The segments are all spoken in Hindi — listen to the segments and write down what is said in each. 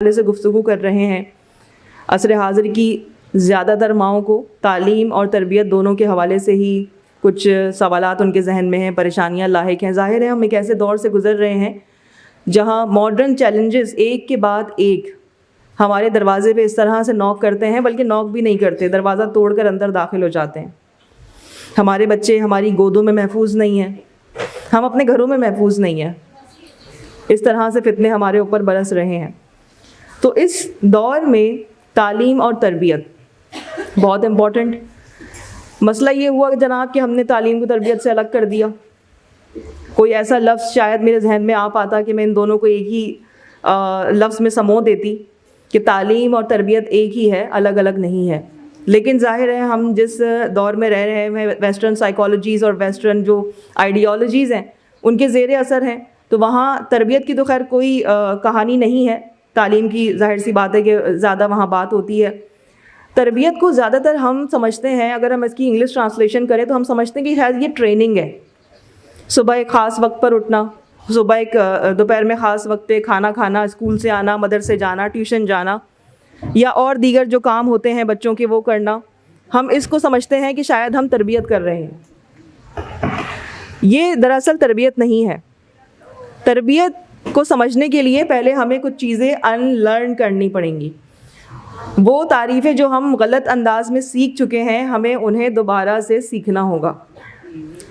से गुफ्तगू कर रहे हैं। असर हाज़िर की ज़्यादातर माओं को तालीम और तरबियत दोनों के हवाले से ही कुछ सवालात उनके जहन में हैं, परेशानियां लाहिक हैं। ज़ाहिर है हम एक ऐसे दौर से गुज़र रहे हैं जहां मॉडर्न चैलेंजेस एक के बाद एक हमारे दरवाज़े पे इस तरह से नॉक करते हैं, बल्कि नॉक भी नहीं करते, दरवाज़ा तोड़कर अंदर दाखिल हो जाते हैं। हमारे बच्चे हमारी गोदों में महफूज नहीं हैं, हम अपने घरों में महफूज नहीं हैं। इस तरह से फितने हमारे ऊपर बरस रहे हैं। तो इस दौर में तालीम और तरबियत बहुत इम्पॉर्टेंट। मसला ये हुआ कि जनाब कि हमने तालीम को तरबियत से अलग कर दिया। कोई ऐसा लफ्ज़ शायद मेरे जहन में आ पाता कि मैं इन दोनों को एक ही लफ्ज़ में समो देती कि तालीम और तरबियत एक ही है, अलग अलग नहीं है। लेकिन ज़ाहिर है हम जिस दौर में रह रहे हैं, वेस्टर्न साइकोलॉजीज़ और वेस्टर्न जो आइडियोलॉजीज़ हैं उनके ज़ेर असर हैं, तो वहाँ तरबियत की तो खैर कोई कहानी नहीं है। तालीम की जाहिर सी बात है कि ज़्यादा वहाँ बात होती है। तरबियत को ज़्यादातर हम समझते हैं, अगर हम इसकी इंग्लिश ट्रांसलेशन करें तो हम समझते हैं कि शायद ये ट्रेनिंग है। सुबह एक ख़ास वक्त पर उठना, सुबह एक दोपहर में ख़ास वक्त पे खाना खाना, स्कूल से आना, मदरसे जाना, ट्यूशन जाना या और दीगर जो काम होते हैं बच्चों के वो करना, हम इसको समझते हैं कि शायद हम तरबियत कर रहे हैं। ये दरअसल तरबियत नहीं है। तरबियत को समझने के लिए पहले हमें कुछ चीज़ें अनलर्न करनी पड़ेंगी। वो तारीफ़ें जो हम गलत अंदाज में सीख चुके हैं, हमें उन्हें दोबारा से सीखना होगा।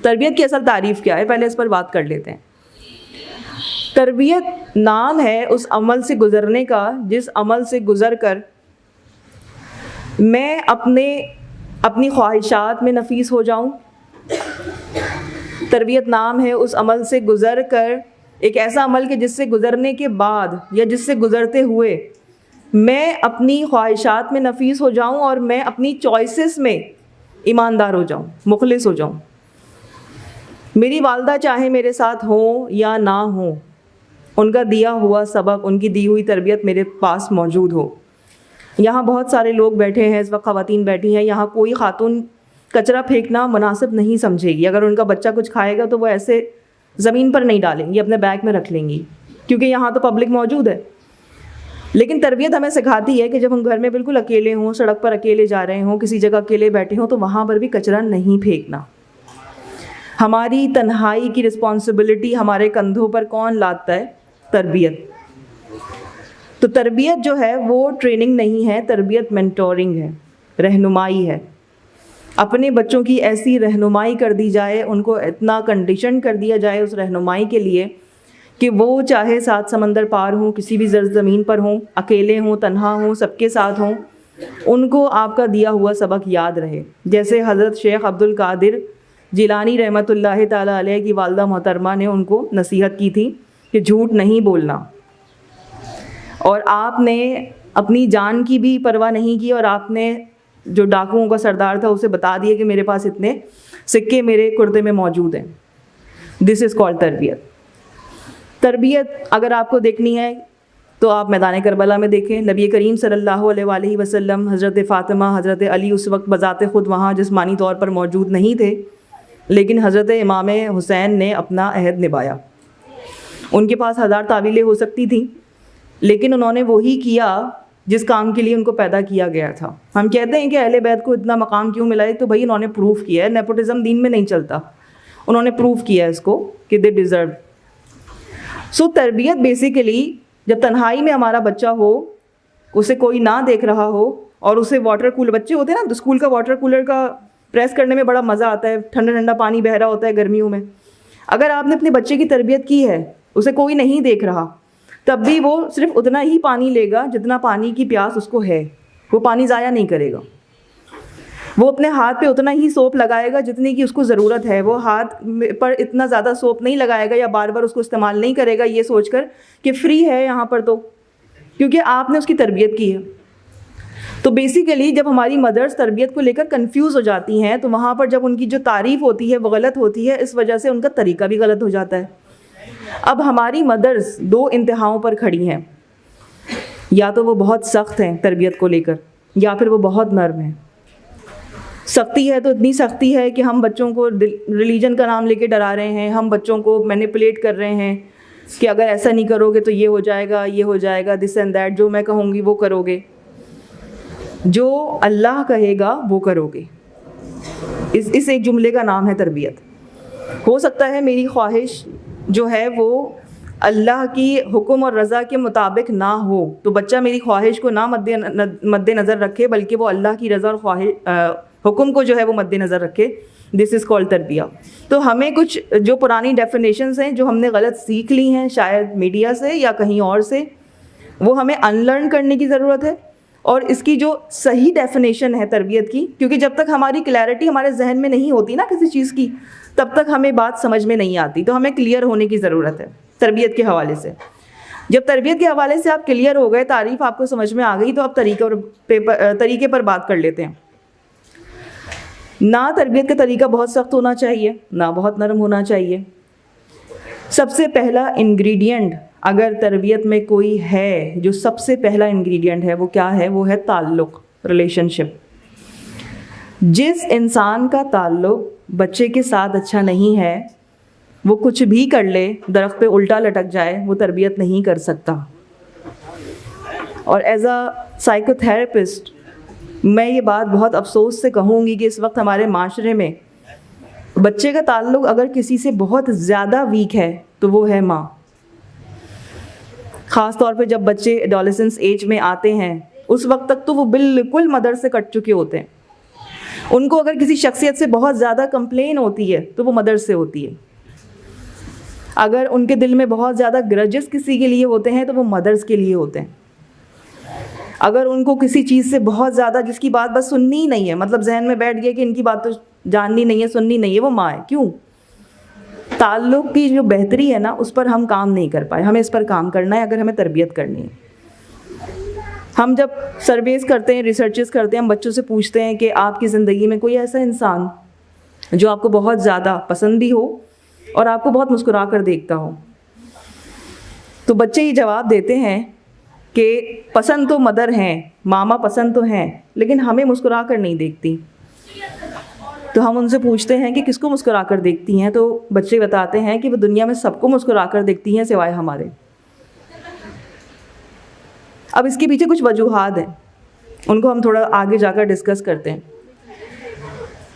तरबियत की असल तारीफ़ क्या है, पहले इस पर बात कर लेते हैं। तरबियत नाम है उस अमल से गुज़रने का जिस अमल से गुज़र कर मैं अपनी ख्वाहिशात में नफीस हो जाऊं। तरबियत नाम है उस अमल से गुज़र कर एक ऐसा अमल के जिससे गुज़रने के बाद या जिससे गुज़रते हुए मैं अपनी ख्वाहिशात में नफीस हो जाऊं और मैं अपनी चॉइसेस में ईमानदार हो जाऊं, मुखलिस हो जाऊं। मेरी वालदा चाहे मेरे साथ हो या ना हो, उनका दिया हुआ सबक, उनकी दी हुई तरबियत मेरे पास मौजूद हो। यहाँ बहुत सारे लोग बैठे हैं, इस वक्त ख़वातीन बैठी हैं, यहाँ कोई ख़ातून कचरा फेंकना मुनासिब नहीं समझेगी। अगर उनका बच्चा कुछ खाएगा तो वो ऐसे ज़मीन पर नहीं डालेंगी, अपने बैग में रख लेंगी, क्योंकि यहाँ तो पब्लिक मौजूद है। लेकिन तरबियत हमें सिखाती है कि जब हम घर में बिल्कुल अकेले हों, सड़क पर अकेले जा रहे हों, किसी जगह अकेले बैठे हों, तो वहाँ पर भी कचरा नहीं फेंकना। हमारी तन्हाई की रिस्पॉन्सिबिलिटी हमारे कंधों पर कौन लाता है? तरबियत। तो तरबियत जो है वो ट्रेनिंग नहीं है, तरबियत मेंटोरिंग है, रहनुमाई है। अपने बच्चों की ऐसी रहनुमाई कर दी जाए, उनको इतना कंडीशन कर दिया जाए उस रहनुमाई के लिए कि वो चाहे 7 समंदर पार हों, किसी भी ज़मीन पर हों, अकेले हों, तन्हा हों, सबके साथ हों, उनको आपका दिया हुआ सबक याद रहे। जैसे हज़रत शेख अब्दुल कादिर जिलानी रहमतुल्लाह ताला अलैह की वालदा मोहतरमा ने उनको नसीहत की थी कि झूठ नहीं बोलना, और आपने अपनी जान की भी परवाह नहीं की और आपने जो डाकुओं का सरदार था उसे बता दिया कि मेरे पास इतने सिक्के मेरे कुर्ते में मौजूद हैं। दिस इज़ कॉल्ड तरबियत। तरबियत अगर आपको देखनी है तो आप मैदान करबला में देखें। नबी करीम सल्लल्लाहु अलैहि वसल्लम, हज़रत फ़ातिमा, हज़रत अली उस वक्त बज़ाते ख़ुद वहाँ जिस्मानी तौर पर मौजूद नहीं थे, लेकिन हज़रत इमाम हुसैन ने अपना अहद निभाया। उनके पास 1000 तावीलें हो सकती थी, लेकिन उन्होंने वही किया जिस काम के लिए उनको पैदा किया गया था। हम कहते हैं कि अहले बैत को इतना मकाम क्यों मिला है, तो भाई उन्होंने प्रूफ किया है। नेपोटिज़म दीन में नहीं चलता, उन्होंने प्रूफ किया है इसको कि दे डिज़र्व। सो तरबियत बेसिकली जब तन्हाई में हमारा बच्चा हो, उसे कोई ना देख रहा हो और उसे वाटर कूलर, बच्चे होते हैं ना, तो स्कूल का वाटर कूलर का प्रेस करने में बड़ा मज़ा आता है, ठंडा ठंडा पानी बह रहा होता है गर्मियों में। अगर आपने अपने बच्चे की तरबियत की है, उसे कोई नहीं देख रहा, तब भी वो सिर्फ उतना ही पानी लेगा जितना पानी की प्यास उसको है, वो पानी ज़ाया नहीं करेगा। वो अपने हाथ पे उतना ही सोप लगाएगा जितनी की उसको ज़रूरत है। वो हाथ पर इतना ज़्यादा सोप नहीं लगाएगा या बार बार उसको इस्तेमाल नहीं करेगा ये सोचकर कि फ्री है यहाँ पर, तो क्योंकि आपने उसकी तरबियत की है। तो बेसिकली जब हमारी मदर्स तरबियत को लेकर कंफ्यूज हो जाती हैं, तो वहाँ पर जब उनकी जो तारीफ़ होती है वो गलत होती है, इस वजह से उनका तरीका भी गलत हो जाता है। अब हमारी मदर्स 2 इंतहाओं पर खड़ी हैं, या तो वो बहुत सख्त हैं तरबियत को लेकर, या फिर वो बहुत नर्म हैं। सख्ती है तो इतनी सख्ती है कि हम बच्चों को रिलीजन का नाम लेके डरा रहे हैं, हम बच्चों को मैनिपुलेट कर रहे हैं, कि अगर ऐसा नहीं करोगे तो ये हो जाएगा, दिस एंड दैट, जो मैं कहूँगी वो करोगे, जो अल्लाह कहेगा वो करोगे। इस एक जुमले का नाम है तरबियत। हो सकता है मेरी ख्वाहिश जो है वो अल्लाह की हुक्म और रज़ा के मुताबिक ना हो, तो बच्चा मेरी ख्वाहिश को ना मद्देनज़र रखे, बल्कि वो अल्लाह की रज़ा और हुक्म को जो है वो मद्देनज़र रखे। दिस इज़ कॉल्ड तरबिया। तो हमें कुछ जो पुरानी डेफिनेशंस हैं जो हमने गलत सीख ली हैं शायद मीडिया से या कहीं और से, वो हमें अनलर्न करने की ज़रूरत है। और इसकी जो सही डेफिनेशन है तरबियत की, क्योंकि जब तक हमारी क्लैरिटी हमारे जहन में नहीं होती ना किसी चीज़ की, तब तक हमें बात समझ में नहीं आती। तो हमें क्लियर होने की ज़रूरत है तरबियत के हवाले से। जब तरबियत के हवाले से आप क्लियर हो गए, तारीफ़ आपको समझ में आ गई, तो अब तरीके पर बात कर लेते हैं। ना तरबियत का तरीका बहुत सख्त होना चाहिए, ना बहुत नरम होना चाहिए। सबसे पहला इंग्रेडिएंट अगर तरबियत में कोई है, जो सबसे पहला इंग्रेडिएंट है वो क्या है? वो है ताल्लुक़, रिलेशनशिप। जिस इंसान का ताल्लुक़ बच्चे के साथ अच्छा नहीं है, वो कुछ भी कर ले, दरख्त पे उल्टा लटक जाए, वो तरबियत नहीं कर सकता। और एज अ साइकोथेरेपिस्ट मैं ये बात बहुत अफसोस से कहूँगी कि इस वक्त हमारे माशरे में बच्चे का ताल्लुक़ अगर किसी से बहुत ज़्यादा वीक है तो वो है माँ। ख़ास तौर पे जब बच्चे एडोलेसेंस एज में आते हैं, उस वक्त तक तो वो बिल्कुल मदर से कट चुके होते हैं। उनको अगर किसी शख्सियत से बहुत ज़्यादा कंप्लेन होती है तो वो मदर से होती है। अगर उनके दिल में बहुत ज़्यादा ग्रजेस किसी के लिए होते हैं तो वो मदर्स के लिए होते हैं। अगर उनको किसी चीज़ से बहुत ज़्यादा, जिसकी बात बस सुननी ही नहीं है, मतलब जहन में बैठ गया कि इनकी बात तो जाननी नहीं है, सुननी नहीं है, वो माँ है। क्यों? ताल्लुक़ की जो बेहतरी है ना, उस पर हम काम नहीं कर पाए। हमें इस पर काम करना है अगर हमें तरबियत करनी है। हम जब सर्वेस करते हैं, रिसर्चेस करते हैं, हम बच्चों से पूछते हैं कि आपकी ज़िंदगी में कोई ऐसा इंसान जो आपको बहुत ज़्यादा पसंद भी हो और आपको बहुत मुस्कुरा कर देखता हो, तो बच्चे ये जवाब देते हैं कि पसंद तो मदर हैं, मामा पसंद तो हैं, लेकिन हमें मुस्कुरा कर नहीं देखती। तो हम उनसे पूछते हैं कि किसको मुस्कुरा कर देखती हैं, तो बच्चे बताते हैं कि वो दुनिया में सबको मुस्कुरा कर देखती हैं सिवाय हमारे। अब इसके पीछे कुछ वजूहात हैं, उनको हम थोड़ा आगे जाकर डिस्कस करते हैं।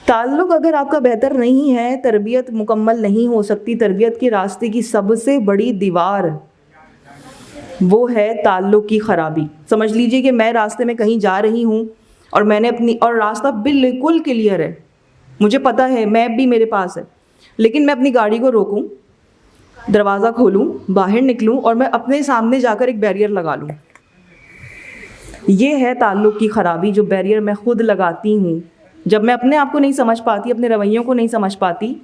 ताल्लुक़ अगर आपका बेहतर नहीं है, तरबियत मुकम्मल नहीं हो सकती। तरबियत के रास्ते की सबसे बड़ी दीवार वो है ताल्लुक़ की ख़राबी। समझ लीजिए कि मैं रास्ते में कहीं जा रही हूँ और मैंने और रास्ता बिल्कुल क्लियर है, मुझे पता है, मैप भी मेरे पास है, लेकिन मैं अपनी गाड़ी को रोकूं, दरवाज़ा खोलूं, बाहर निकलूं और मैं अपने सामने जाकर एक बैरियर लगा लूं। ये है ताल्लुक़ की ख़राबी, जो बैरियर मैं ख़ुद लगाती हूँ। जब मैं अपने आप को नहीं समझ पाती, अपने रवैयों को नहीं समझ पाती,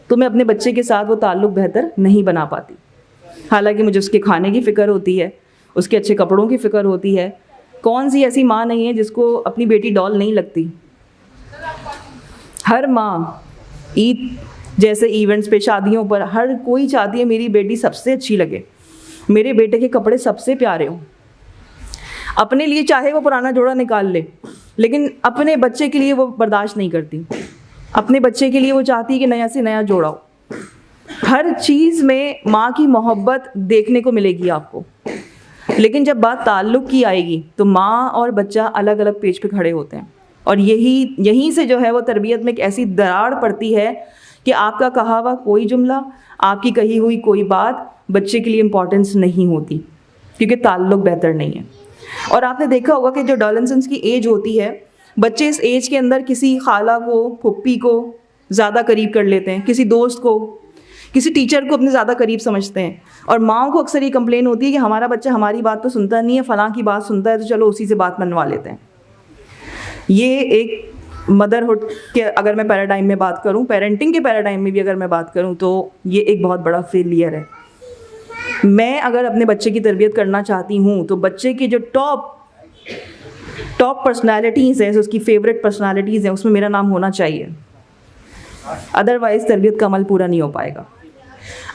तो मैं अपने बच्चे के साथ वो ताल्लुक़ बेहतर नहीं बना पाती। हालांकि मुझे उसके खाने की फ़िक्र होती है, उसके अच्छे कपड़ों की फ़िक्र होती है। कौन सी ऐसी माँ नहीं है जिसको अपनी बेटी डॉल नहीं लगती? हर माँ ईद जैसे इवेंट्स पे, शादियों पर, हर कोई चाहती है मेरी बेटी सबसे अच्छी लगे, मेरे बेटे के कपड़े सबसे प्यारे हों। अपने लिए चाहे वो पुराना जोड़ा निकाल ले, लेकिन अपने बच्चे के लिए वो बर्दाश्त नहीं करती। अपने बच्चे के लिए वो चाहती है कि नया से नया जोड़ा हो। हर चीज़ में माँ की मोहब्बत देखने को मिलेगी आपको, लेकिन जब बात ताल्लुक़ की आएगी तो माँ और बच्चा अलग अलग पेज पे खड़े होते हैं। और यहीं से जो है वो तरबियत में एक ऐसी दरार पड़ती है कि आपका कहा हुआ कोई जुमला, आपकी कही हुई कोई बात बच्चे के लिए इम्पोर्टेंस नहीं होती, क्योंकि ताल्लुक़ बेहतर नहीं है। और आपने देखा होगा कि जो एडोलेसेंस की एज होती है, बच्चे इस एज के अंदर किसी खाला को, फुप्पी को ज़्यादा करीब कर लेते हैं, किसी दोस्त को, किसी टीचर को अपने ज़्यादा करीब समझते हैं। और माँओं को अक्सर ये कंप्लेन होती है कि हमारा बच्चा हमारी बात तो सुनता नहीं है, फ़लाँ की बात सुनता है, तो चलो उसी से बात मनवा लेते हैं। ये एक मदरहुड के अगर मैं पैराडाइम में बात करूं, पेरेंटिंग के पैराडाइम में भी अगर मैं बात करूं, तो ये एक बहुत बड़ा फेलियर है। मैं अगर अपने बच्चे की तरबियत करना चाहती हूं तो बच्चे की जो टॉप पर्सनालिटीज़ हैं, उसकी फेवरेट पर्सनालिटीज़ हैं, उसमें मेरा नाम होना चाहिए, अदरवाइज़ तरबियत का अमल पूरा नहीं हो पाएगा।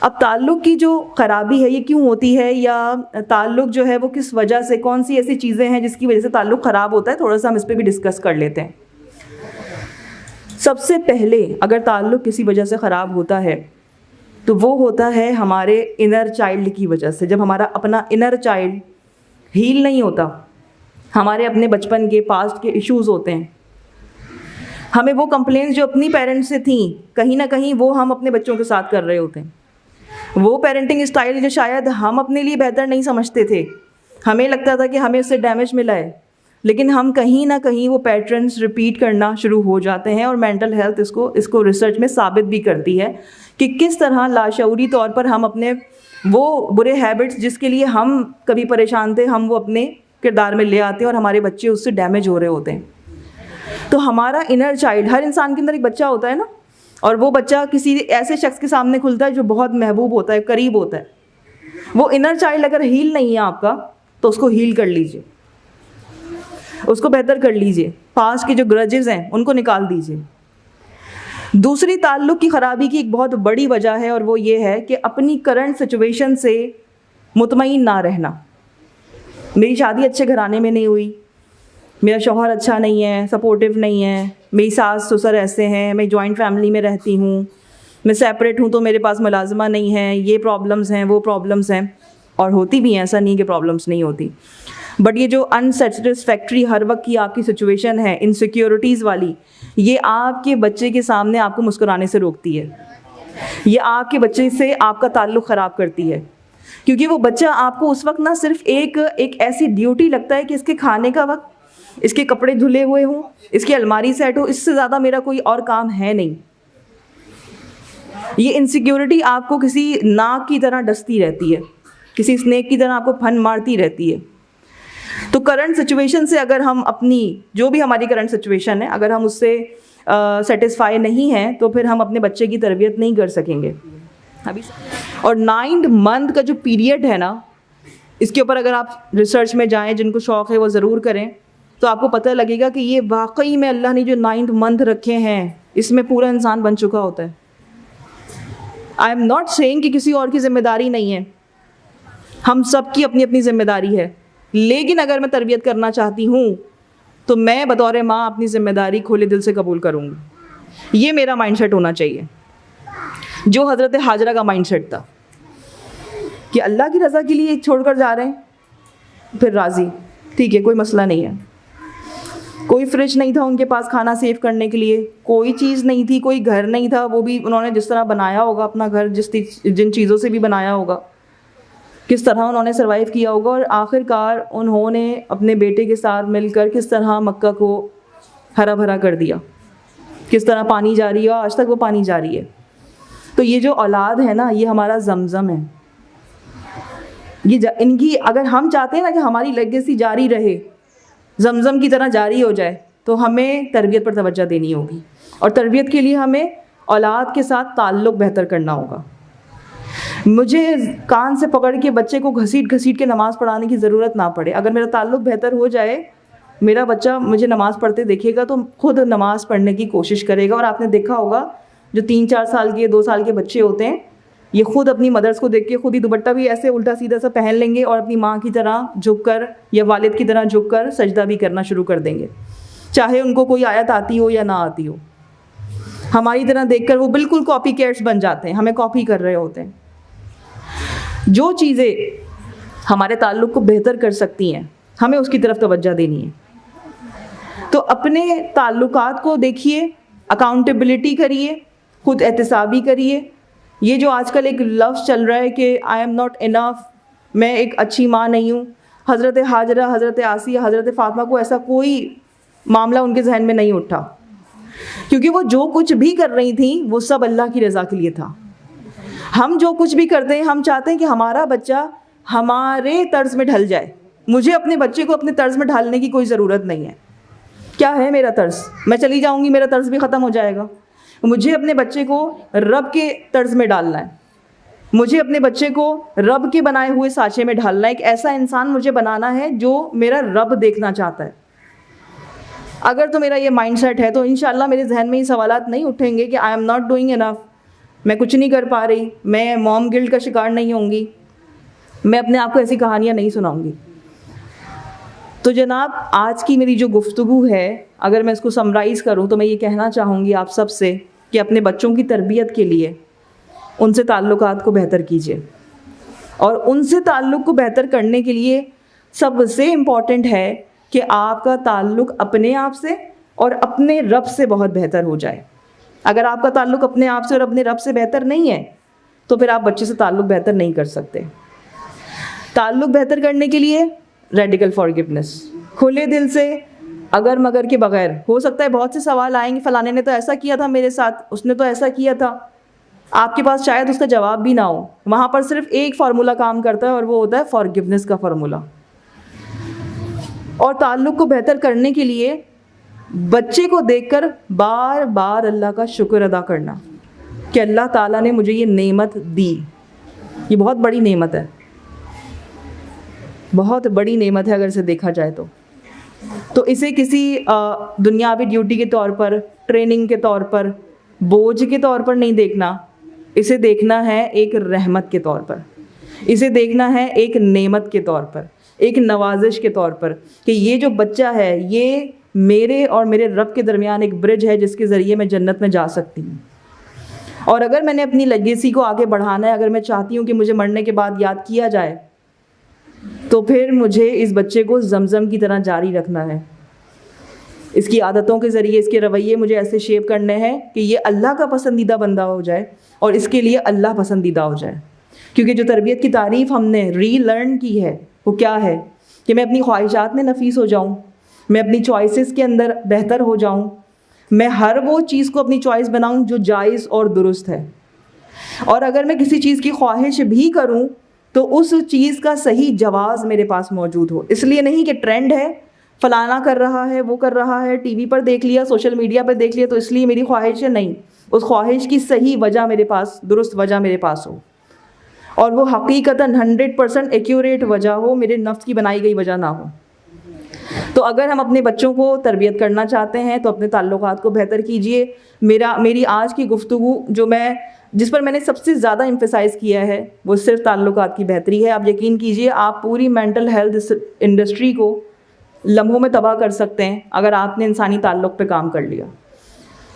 अब ताल्लुक़ की जो ख़राबी है ये क्यों होती है, या ताल्लुक़ जो है वो किस वजह से, कौन सी ऐसी चीज़ें हैं जिसकी वजह से ताल्लुक़ ख़राब होता है, थोड़ा सा हम इस पर भी डिस्कस कर लेते हैं। सबसे पहले अगर ताल्लुक़ किसी वजह से ख़राब होता है तो वो होता है हमारे इनर चाइल्ड की वजह से। जब हमारा अपना इनर चाइल्ड हील नहीं होता, हमारे अपने बचपन के पास्ट के इश्यूज़ होते हैं, हमें वो कंप्लेंट्स जो अपनी पेरेंट्स से थी कहीं ना कहीं वो हम अपने बच्चों के साथ कर रहे होते हैं। वो पेरेंटिंग स्टाइल जो शायद हम अपने लिए बेहतर नहीं समझते थे, हमें लगता था कि हमें उससे डैमेज मिला है, लेकिन हम कहीं ना कहीं वो पैटर्न्स रिपीट करना शुरू हो जाते हैं। और मेंटल हेल्थ इसको रिसर्च में साबित भी करती है कि किस तरह लाशऊरी तौर पर हम अपने वो बुरे हैबिट्स जिसके लिए हम कभी परेशान थे, हम वो अपने किरदार में ले आते हैं और हमारे बच्चे उससे डैमेज हो रहे होते हैं। तो हमारा इनर चाइल्ड, हर इंसान के अंदर एक बच्चा होता है ना, और वो बच्चा किसी ऐसे शख्स के सामने खुलता है जो बहुत महबूब होता है, करीब होता है। वो इनर चाइल्ड अगर हील नहीं है आपका, तो उसको हील कर लीजिए, उसको बेहतर कर लीजिए। पास्ट के जो ग्रजेस हैं उनको निकाल दीजिए। दूसरी ताल्लुक़ की ख़राबी की एक बहुत बड़ी वजह है, और वो ये है कि अपनी करंट सिचुएशन से मुतमईन ना रहना। मेरी शादी अच्छे घराने में नहीं हुई, मेरा शौहर अच्छा नहीं है, सपोर्टिव नहीं है, मेरी सास ससुर ऐसे हैं, मैं जॉइंट फैमिली में रहती हूँ, मैं सेपरेट हूँ, तो मेरे पास मुलाजमा नहीं है, ये प्रॉब्लम्स हैं, वो प्रॉब्लम्स हैं। और होती भी हैं, ऐसा नहीं कि प्रॉब्लम्स नहीं होती, बट ये जो अनसेटिस्फैक्ट्री हर वक्त की आपकी सिचुएशन है, इनसिक्योरिटीज़ वाली, ये आपके बच्चे के सामने आपको मुस्कुराने से रोकती है। ये आपके बच्चे से आपका ताल्लुक़ ख़राब करती है, क्योंकि वो बच्चा आपको उस वक्त ना सिर्फ एक ऐसी ड्यूटी लगता है कि इसके खाने का वक्त, इसके कपड़े धुले हुए हों, इसकी अलमारी सेट हो, इससे ज़्यादा मेरा कोई और काम है नहीं। ये इनसिक्योरिटी आपको किसी नाक की तरह डसती रहती है, किसी स्नेक की तरह आपको फन मारती रहती है। तो करंट सिचुएशन से अगर हम अपनी, जो भी हमारी करंट सिचुएशन है, अगर हम उससे सेटिस्फाई नहीं हैं, तो फिर हम अपने बच्चे की तरबियत नहीं कर सकेंगे अभी। और 9 मंथ का जो पीरियड है ना, इसके ऊपर अगर आप रिसर्च में जाएं, जिनको शौक़ है वो ज़रूर करें, तो आपको पता लगेगा कि ये वाकई में अल्लाह ने जो 9 मंथ रखे हैं, इसमें पूरा इंसान बन चुका होता है। आई एम नॉट सेइंग कि किसी और की ज़िम्मेदारी नहीं है, हम सब की अपनी अपनी ज़िम्मेदारी है, लेकिन अगर मैं तरबियत करना चाहती हूँ तो मैं बतौर माँ अपनी ज़िम्मेदारी खुले दिल से कबूल करूँगी। ये मेरा माइंडसेट होना चाहिए, जो हज़रत हाजरा का माइंडसेट था कि अल्लाह की रज़ा के लिए छोड़कर जा रहे हैं, फिर राज़ी, ठीक है, कोई मसला नहीं है। कोई फ्रिज नहीं था उनके पास खाना सेव करने के लिए, कोई चीज़ नहीं थी, कोई घर नहीं था, वो भी उन्होंने जिस तरह बनाया होगा अपना घर, जिन चीज़ों से भी बनाया होगा, किस तरह उन्होंने सर्वाइव किया होगा, और आखिरकार उन्होंने अपने बेटे के साथ मिलकर किस तरह मक्का को हरा भरा कर दिया, किस तरह पानी जारी है, आज तक वो पानी जारी है। तो ये जो औलाद है ना, ये हमारा जमजम है। ये इनकी, अगर हम चाहते हैं ना कि हमारी लेगेसी जारी रहे, जमजम की तरह जारी हो जाए, तो हमें तरबियत पर तवज्जो देनी होगी, और तरबियत के लिए हमें औलाद के साथ ताल्लुक़ बेहतर करना होगा। मुझे कान से पकड़ के बच्चे को घसीट घसीट के नमाज़ पढ़ाने की ज़रूरत ना पड़े। अगर मेरा ताल्लुक़ बेहतर हो जाए, मेरा बच्चा मुझे नमाज़ पढ़ते देखेगा तो खुद नमाज़ पढ़ने की कोशिश करेगा। और आपने देखा होगा जो 3-4 साल के, 2 साल के बच्चे होते हैं, ये खुद अपनी मदर्स को देख के खुद ही दुपट्टा भी ऐसे उल्टा सीधा सा पहन लेंगे और अपनी माँ की तरह झुककर या वालिद की तरह झुककर सजदा भी करना शुरू कर देंगे, चाहे उनको कोई आयत आती हो या ना आती हो। हमारी तरह देखकर वो बिल्कुल कॉपी कैट्स बन जाते हैं, हमें कॉपी कर रहे होते हैं। जो चीज़ें हमारे ताल्लुक़ को बेहतर कर सकती हैं, हमें उसकी तरफ तवज्जो देनी है। तो अपने ताल्लुकात को देखिए, अकाउंटेबिलिटी करिए, खुद एहतसाबी करिए। ये जो आजकल एक लफ्ज़ चल रहा है कि आई एम नॉट इनफ, मैं एक अच्छी माँ नहीं हूँ, हज़रत हाजरा, हज़रत आसिया, हज़रत फ़ातिमा को ऐसा कोई मामला उनके जहन में नहीं उठा, क्योंकि वो जो कुछ भी कर रही थी वो सब अल्लाह की रज़ा के लिए था। हम जो कुछ भी करते हैं, हम चाहते हैं कि हमारा बच्चा हमारे तर्ज़ में ढल जाए। मुझे अपने बच्चे को अपने तर्ज़ में ढालने की कोई ज़रूरत नहीं है। क्या है मेरा तर्ज़? मैं चली जाऊँगी, मेरा तर्ज़ भी ख़त्म हो जाएगा। मुझे अपने बच्चे को रब के तर्ज़ में डालना है, मुझे अपने बच्चे को रब के बनाए हुए साँचे में ढालना है। एक ऐसा इंसान मुझे बनाना है जो मेरा रब देखना चाहता है। अगर तो मेरा ये माइंडसेट है तो इंशाअल्लाह मेरे जहन में ये सवालात नहीं उठेंगे कि I am not doing enough, मैं कुछ नहीं कर पा रही, मैं मॉम गिल्ट का शिकार नहीं होंगी, मैं अपने आप को ऐसी कहानियाँ नहीं सुनाऊंगी। तो जनाब, आज की मेरी जो गुफ्तगू है, अगर मैं इसको समराइज़ करूँ तो मैं ये कहना चाहूँगी आप सब से कि अपने बच्चों की तरबियत के लिए उनसे ताल्लुकात को बेहतर कीजिए। और उनसे ताल्लुक़ को बेहतर करने के लिए सबसे इम्पॉर्टेंट है कि आपका ताल्लुक़ अपने आप से और अपने रब से बहुत बेहतर हो जाए। अगर आपका ताल्लुक़ अपने आप से और अपने रब से बेहतर नहीं है तो फिर आप बच्चे से ताल्लुक़ बेहतर नहीं कर सकते। ताल्लुक़ बेहतर करने के लिए रेडिकल फॉरगिवनेस, खुले दिल से, अगर मगर के बगैर। हो सकता है बहुत से सवाल आएंगे, फ़लाने ने तो ऐसा किया था मेरे साथ, उसने तो ऐसा किया था, आपके पास शायद उसका जवाब भी ना हो। वहाँ पर सिर्फ एक फार्मूला काम करता है और वो होता है फॉरगिवनेस का फार्मूला। और ताल्लुक़ को बेहतर करने के लिए बच्चे को देखकर बार बार अल्लाह का शुक्र अदा करना कि अल्लाह ताला ने मुझे ये नेमत दी। ये बहुत बड़ी नेमत है, बहुत बड़ी नेमत है अगर इसे देखा जाए तो इसे किसी दुनियावी ड्यूटी के तौर पर, ट्रेनिंग के तौर पर, बोझ के तौर पर नहीं देखना। इसे देखना है एक रहमत के तौर पर, इसे देखना है एक नेमत के तौर पर, एक नवाजिश के तौर पर कि ये जो बच्चा है ये मेरे और मेरे रब के दरमियान एक ब्रिज है जिसके ज़रिए मैं जन्नत में जा सकती हूँ। और अगर मैंने अपनी लेगेसी को आगे बढ़ाना है, अगर मैं चाहती हूँ कि मुझे मरने के बाद याद किया जाए, तो फिर मुझे इस बच्चे को ज़मज़म की तरह जारी रखना है। इसकी आदतों के ज़रिए, इसके रवैये मुझे ऐसे शेप करने हैं कि ये अल्लाह का पसंदीदा बंदा हो जाए और इसके लिए अल्लाह पसंदीदा हो जाए। क्योंकि जो तरबियत की तारीफ़ हमने रीलर्न की है वो क्या है कि मैं अपनी ख्वाहिशात में नफीस हो जाऊँ, मैं अपनी चॉइसेस के अंदर बेहतर हो जाऊँ, मैं हर वो चीज़ को अपनी चॉइस बनाऊँ जो जायज़ और दुरुस्त है। और अगर मैं किसी चीज़ की ख्वाहिश भी करूँ तो उस चीज़ का सही जवाज़ मेरे पास मौजूद हो। इसलिए नहीं कि ट्रेंड है, फ़लाना कर रहा है, वो कर रहा है, टीवी पर देख लिया, सोशल मीडिया पर देख लिया तो इसलिए मेरी ख्वाहिश है। नहीं, उस ख्वाहिश की सही वजह मेरे पास, दुरुस्त वजह मेरे पास हो और वो हकीकतन 100% एक्यूरेट वजह हो, मेरे नफ्स की बनाई गई वजह ना हो। तो अगर हम अपने बच्चों को तरबियत करना चाहते हैं तो अपने ताल्लुकात को बेहतर कीजिए। मेरी आज की गुफ्तगू जिस पर मैंने सबसे ज़्यादा एम्फसाइज़ किया है वो सिर्फ ताल्लुकात की बेहतरी है। आप यकीन कीजिए, आप पूरी मेंटल हेल्थ इंडस्ट्री को लम्हों में तबाह कर सकते हैं अगर आपने इंसानी ताल्लुक़ पे काम कर लिया।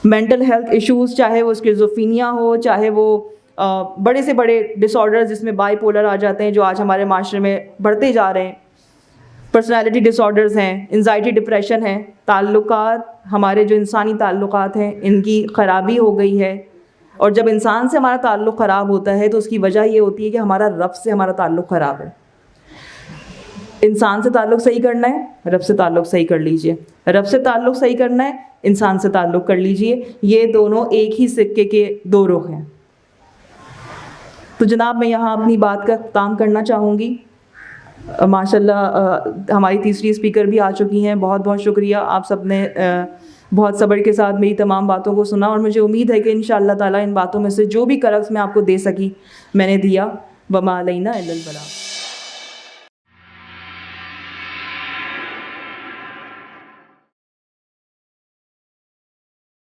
मेंटल हेल्थ इश्यूज़, चाहे वो स्किज़ोफ्रेनिया हो, चाहे वो बड़े से बड़े डिसऑर्डर्स जिसमें बाइपोलर आ जाते हैं जो आज हमारे माशरे में बढ़ते जा रहे हैं, पर्सनालिटी डिसऑर्डर्स हैं, एंजाइटी, डिप्रेशन है, ताल्लुकात, हमारे जो इंसानी ताल्लुकात हैं इनकी ख़राबी हो गई है। और जब इंसान से हमारा ताल्लुक़ ख़राब होता है तो उसकी वजह ये होती है कि हमारा रब से हमारा ताल्लुक़ ख़राब है। इंसान से ताल्लुक़ सही करना है, रब से ताल्लुक़ सही कर लीजिए। रब से ताल्लुक़ सही करना है, इंसान से ताल्लुक़ कर लीजिए। ये दोनों एक ही सिक्के के दो रुख हैं। तो जनाब, मैं यहाँ अपनी बात का इख्तिताम करना चाहूँगी। माशाल्लाह हमारी तीसरी स्पीकर भी आ चुकी हैं। बहुत बहुत शुक्रिया, आप सब ने बहुत सब्र के साथ मेरी तमाम बातों को सुना और मुझे उम्मीद है कि इंशाअल्लाह ताला इन बातों में से जो भी करक्स मैं आपको दे सकी मैंने दिया। वमा अलैना इल्लल बलाग।